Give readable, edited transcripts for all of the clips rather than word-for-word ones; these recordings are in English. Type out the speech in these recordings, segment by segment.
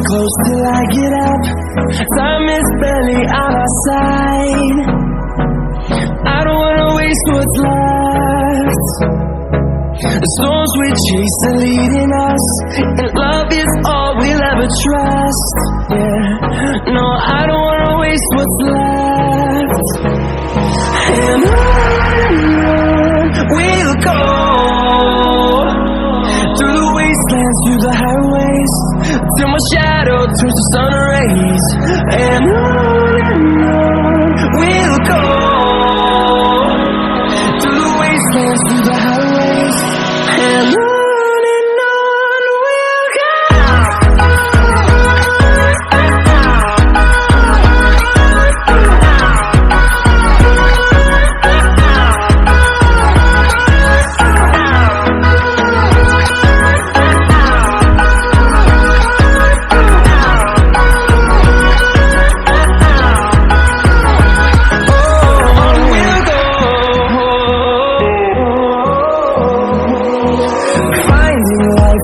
close till I get up. Time is barely on our side. I don't wanna waste what's left. The storms we chase are leading us, and love is all we'll ever trust. Yeah, no, I don't wanna waste what's left. And on we'll go, through the wastelands, through the highways, till my shadow turns to sun rays. And on we'll go, through the wastelands, through the highways, and on we'll go.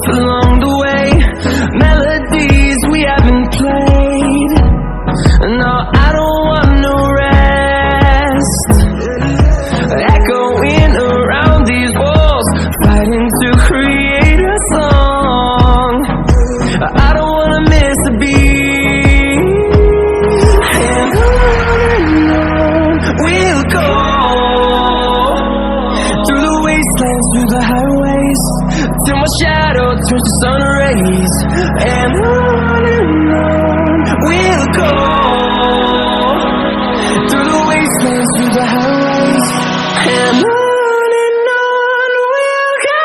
Along the way, melodies we haven't played. No, I don't want no rest. Echoing around these walls, fighting to create a song. I don't wanna miss a beat. And on we'll go, through the wastelands, through the highways, till my shadow turns to sun rays. And on we'll go, through the wastelands, through the highways, and on we'll go.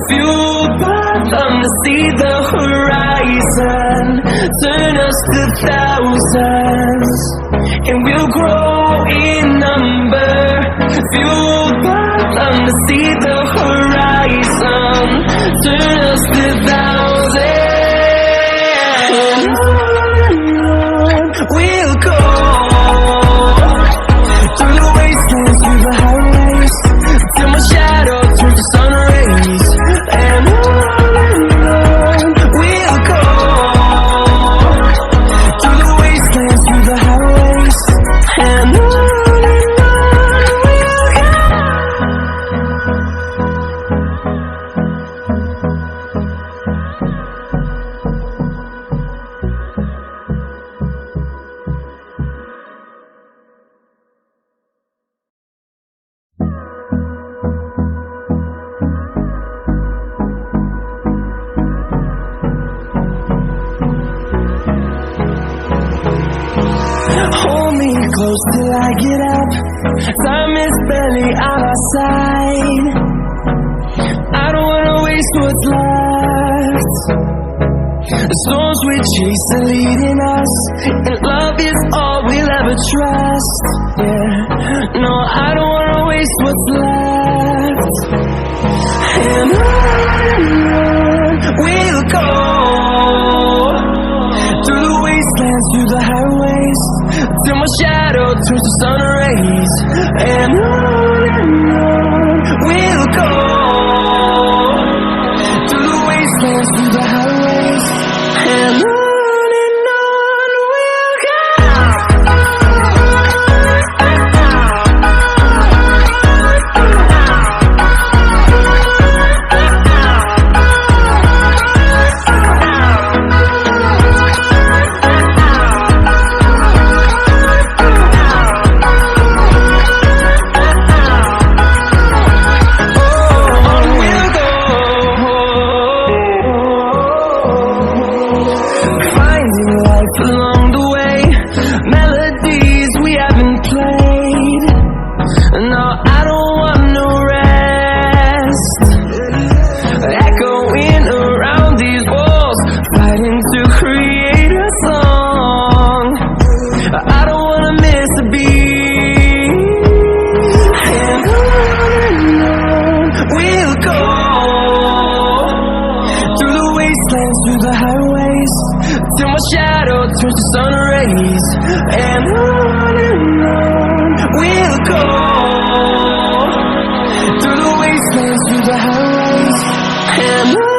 Fueled by them to see the horizon, turn us to thousands, and we'll grow in number. Fueled by them to see the horizon, turn us to thousands, and on we'll go, through the wastelands, through the highways, till my shadow turns to sun rays. And on we'll go, through the wastelands, through the highways, and on we'll go. Hold me close till I get up. Time is barely on our side. I don't wanna waste what's left. The storms we chase are leading us, and love is all we'll ever trust. Yeah, no, I don't wanna waste what's left. And on we'll go, through the wastelands, through the highways, till my shadow turns to sun rays. And on we'll go, through the wastelands, through the highways, and on we'll go. my shadow turns to sun rays, and on we'll go, through the wastelands, through the highways, and on.